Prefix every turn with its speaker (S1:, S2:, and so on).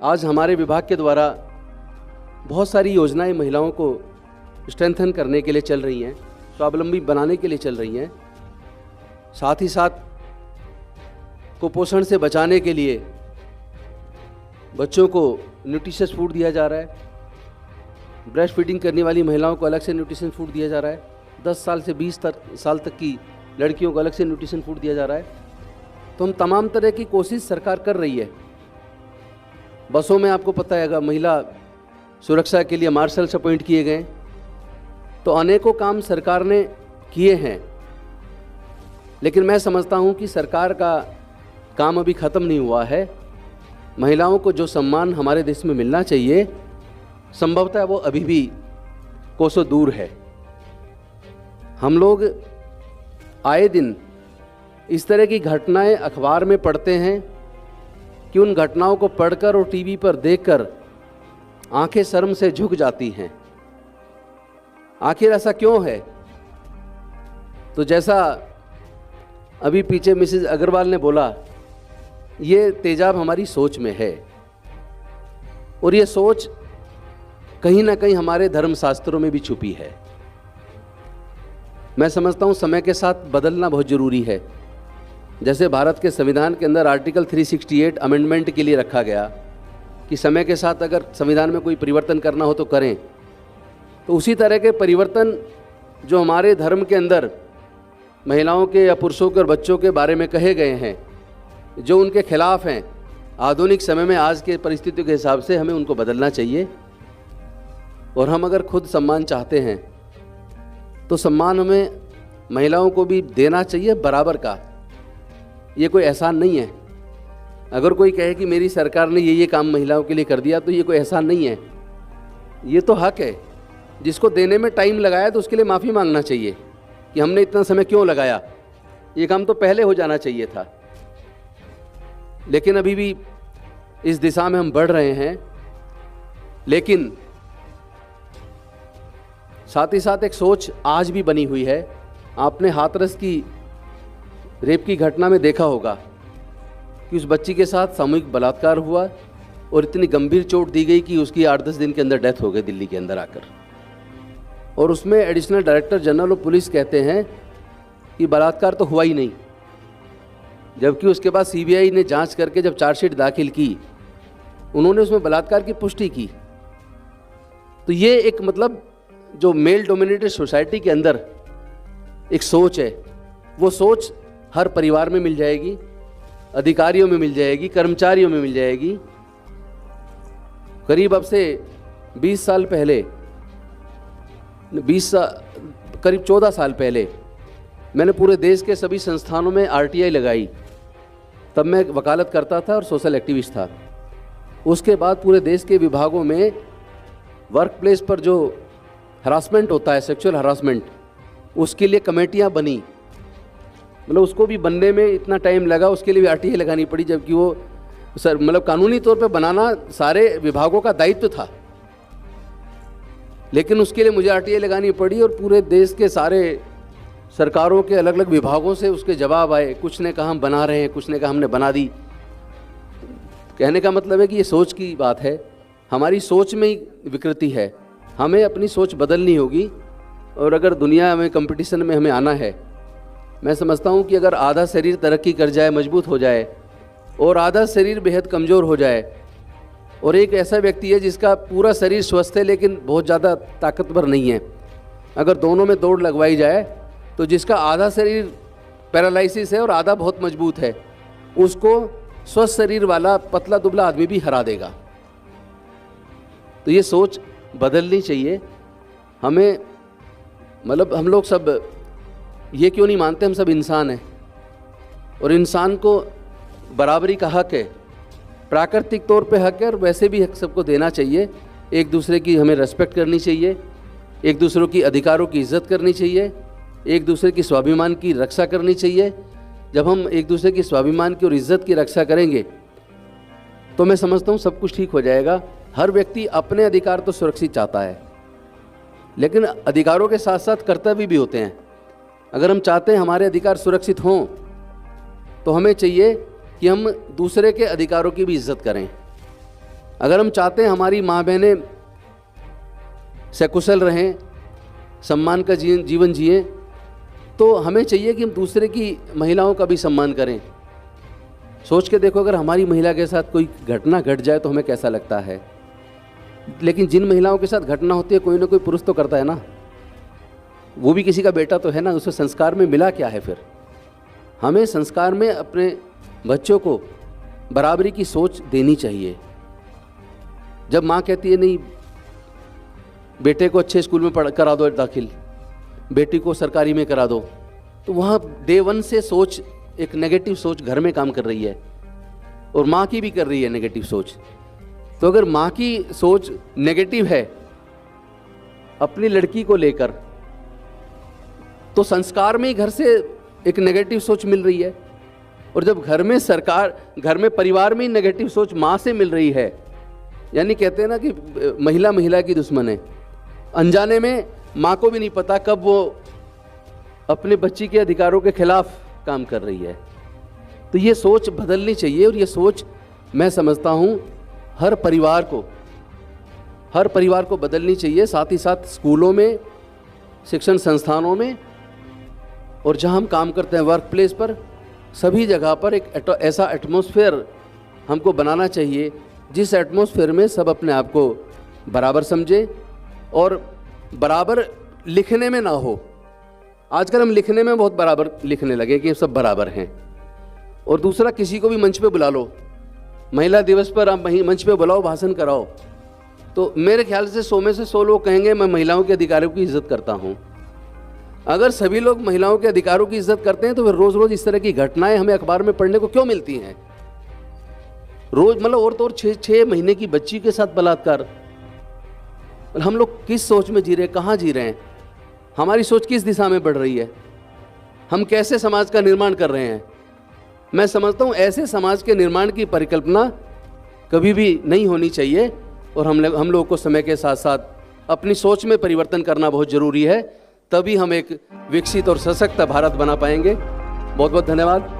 S1: आज हमारे विभाग के द्वारा बहुत सारी योजनाएं महिलाओं को स्ट्रेंथन करने के लिए चल रही हैं, स्वावलंबी बनाने के लिए चल रही हैं। साथ ही साथ कुपोषण से बचाने के लिए बच्चों को न्यूट्रिशियस फूड दिया जा रहा है। ब्रेस्ट फीडिंग करने वाली महिलाओं को अलग से न्यूट्रिशन फूड दिया जा रहा है। 10 साल से 20 साल तक की लड़कियों को अलग से न्यूट्रिशन फूड दिया जा रहा है। तो हम तमाम तरह की कोशिश सरकार कर रही है। बसों में आपको पता है, अगर महिला सुरक्षा के लिए मार्शल्स अपॉइंट किए गए, तो अनेकों काम सरकार ने किए हैं। लेकिन मैं समझता हूं कि सरकार का काम अभी ख़त्म नहीं हुआ है। महिलाओं को जो सम्मान हमारे देश में मिलना चाहिए, संभवतः वो अभी भी कोसों दूर है। हम लोग आए दिन इस तरह की घटनाएं अखबार में पढ़ते हैं कि उन घटनाओं को पढ़कर और टीवी पर देखकर आंखें शर्म से झुक जाती हैं। आखिर ऐसा क्यों है? तो जैसा अभी पीछे मिसेज अग्रवाल ने बोला, ये तेजाब हमारी सोच में है और ये सोच कहीं ना कहीं हमारे धर्मशास्त्रों में भी छुपी है। मैं समझता हूँ समय के साथ बदलना बहुत ज़रूरी है। जैसे भारत के संविधान के अंदर आर्टिकल 368 अमेंडमेंट के लिए रखा गया कि समय के साथ अगर संविधान में कोई परिवर्तन करना हो तो करें, तो उसी तरह के परिवर्तन जो हमारे धर्म के अंदर महिलाओं के या पुरुषों के और बच्चों के बारे में कहे गए हैं, जो उनके खिलाफ हैं, आधुनिक समय में आज के परिस्थितियों के हिसाब से हमें उनको बदलना चाहिए। और हम अगर खुद सम्मान चाहते हैं तो सम्मान हमें महिलाओं को भी देना चाहिए बराबर का। ये कोई एहसान नहीं है। अगर कोई कहे कि मेरी सरकार ने ये काम महिलाओं के लिए कर दिया, तो ये कोई एहसान नहीं है, ये तो हक है। जिसको देने में टाइम लगाया तो उसके लिए माफ़ी मांगना चाहिए कि हमने इतना समय क्यों लगाया, ये काम तो पहले हो जाना चाहिए था। लेकिन अभी भी इस दिशा में हम बढ़ रहे हैं। लेकिन साथ ही साथ एक सोच आज भी बनी हुई है। आपने हाथरस की रेप की घटना में देखा होगा कि उस बच्ची के साथ सामूहिक बलात्कार हुआ और इतनी गंभीर चोट दी गई कि उसकी 8-10 दिन के अंदर डेथ हो गई दिल्ली के अंदर आकर। और उसमें additional director general of police कहते हैं कि बलात्कार तो हुआ ही नहीं, जबकि उसके बाद सीबीआई ने जांच करके जब चार्जशीट दाखिल की, उन्होंने उसमें बलात्कार की पुष्टि की। तो ये एक मतलब जो मेल डोमिनेटेड सोसाइटी के अंदर एक सोच है, वो सोच हर परिवार में मिल जाएगी, अधिकारियों में मिल जाएगी, कर्मचारियों में मिल जाएगी। करीब अब से 20 साल पहले, करीब 14 साल पहले मैंने पूरे देश के सभी संस्थानों में आरटीआई लगाई। तब मैं वकालत करता था और सोशल एक्टिविस्ट था। उसके बाद पूरे देश के विभागों में वर्क प्लेस पर जो हरासमेंट होता है, सेक्सुअल हरासमेंट, उसके लिए कमेटियां बनी। मतलब उसको भी बनने में इतना टाइम लगा, उसके लिए भी आरटीआई लगानी पड़ी, जबकि वो मतलब कानूनी तौर पे बनाना सारे विभागों का दायित्व था। लेकिन उसके लिए मुझे आरटीआई लगानी पड़ी और पूरे देश के सारे सरकारों के अलग अलग विभागों से उसके जवाब आए। कुछ ने कहा हम बना रहे हैं, कुछ ने कहा हमने बना दी। कहने का मतलब है कि ये सोच की बात है, हमारी सोच में ही विकृति है। हमें अपनी सोच बदलनी होगी। और अगर दुनिया में कंपटीशन में हमें आना है, मैं समझता हूँ कि अगर आधा शरीर तरक्की कर जाए, मजबूत हो जाए, और आधा शरीर बेहद कमज़ोर हो जाए, और एक ऐसा व्यक्ति है जिसका पूरा शरीर स्वस्थ है लेकिन बहुत ज़्यादा ताकतवर नहीं है, अगर दोनों में दौड़ लगवाई जाए तो जिसका आधा शरीर पैरालिसिस है और आधा बहुत मजबूत है, उसको स्वस्थ शरीर वाला पतला दुबला आदमी भी हरा देगा। तो ये सोच बदलनी चाहिए हमें। मतलब हम लोग सब ये क्यों नहीं मानते, हम सब इंसान हैं और इंसान को बराबरी का हक है, प्राकृतिक तौर पे हक है, और वैसे भी हक सबको देना चाहिए। एक दूसरे की हमें रेस्पेक्ट करनी चाहिए, एक दूसरों की अधिकारों की इज्जत करनी चाहिए, एक दूसरे की स्वाभिमान की रक्षा करनी चाहिए। जब हम एक दूसरे की स्वाभिमान की और इज्जत की रक्षा करेंगे तो मैं समझता हूँ सब कुछ ठीक हो जाएगा। हर व्यक्ति अपने अधिकार तो सुरक्षित चाहता है, लेकिन अधिकारों के साथ साथ कर्तव्य भी होते हैं। अगर हम चाहते हैं हमारे अधिकार सुरक्षित हों, तो हमें चाहिए कि हम दूसरे के अधिकारों की भी इज्जत करें। अगर हम चाहते हैं हमारी माँ बहनें सकुशल रहें, सम्मान का जीवन जिएं, तो हमें चाहिए कि हम दूसरे की महिलाओं का भी सम्मान करें। सोच के देखो, अगर हमारी महिला के साथ कोई घटना घट जाए तो हमें कैसा लगता है। लेकिन जिन महिलाओं के साथ घटना होती है, कोई ना कोई पुरुष तो करता है ना, वो भी किसी का बेटा तो है ना, उसे संस्कार में मिला क्या है। फिर हमें संस्कार में अपने बच्चों को बराबरी की सोच देनी चाहिए। जब माँ कहती है नहीं बेटे को अच्छे स्कूल में करा दो दाखिल, बेटी को सरकारी में करा दो, तो वहाँ डे वन से सोच, एक नेगेटिव सोच घर में काम कर रही है, और माँ की भी कर रही है नेगेटिव सोच। तो अगर माँ की सोच नेगेटिव है अपनी लड़की को लेकर, तो संस्कार में ही घर से एक नेगेटिव सोच मिल रही है। और जब घर में परिवार में ही नेगेटिव सोच माँ से मिल रही है, यानी कहते हैं ना कि महिला की दुश्मन है। अनजाने में माँ को भी नहीं पता कब वो अपने बच्ची के अधिकारों के खिलाफ काम कर रही है। तो ये सोच बदलनी चाहिए, और ये सोच मैं समझता हूँ हर परिवार को बदलनी चाहिए। साथ ही साथ स्कूलों में, शिक्षण संस्थानों में, और जहाँ हम काम करते हैं वर्क प्लेस पर, सभी जगह पर एक ऐसा एटमॉस्फेयर हमको बनाना चाहिए जिस एटमॉस्फेयर में सब अपने आप को बराबर समझे, और बराबर लिखने में ना हो। आजकल हम लिखने में बहुत बराबर लिखने लगे कि सब बराबर हैं। और दूसरा, किसी को भी मंच पे बुला लो, महिला दिवस पर आप मंच पे बुलाओ, भाषण कराओ, तो मेरे ख्याल से 100 में से 100 लोग कहेंगे मैं महिलाओं के अधिकारों की इज्जत करता हूँ। अगर सभी लोग महिलाओं के अधिकारों की इज्जत करते हैं तो फिर रोज रोज इस तरह की घटनाएं हमें अखबार में पढ़ने को क्यों मिलती हैं। रोज मतलब और तो और 6 महीने की बच्ची के साथ बलात्कार। हम लोग किस सोच में जी रहे हैं, कहाँ जी रहे हैं, हमारी सोच किस दिशा में बढ़ रही है, हम कैसे समाज का निर्माण कर रहे हैं। मैं समझता हूँ ऐसे समाज के निर्माण की परिकल्पना कभी भी नहीं होनी चाहिए, और हम लोगों को समय के साथ साथ अपनी सोच में परिवर्तन करना बहुत ज़रूरी है। तभी हम एक विकसित और सशक्त भारत बना पाएंगे। बहुत बहुत धन्यवाद।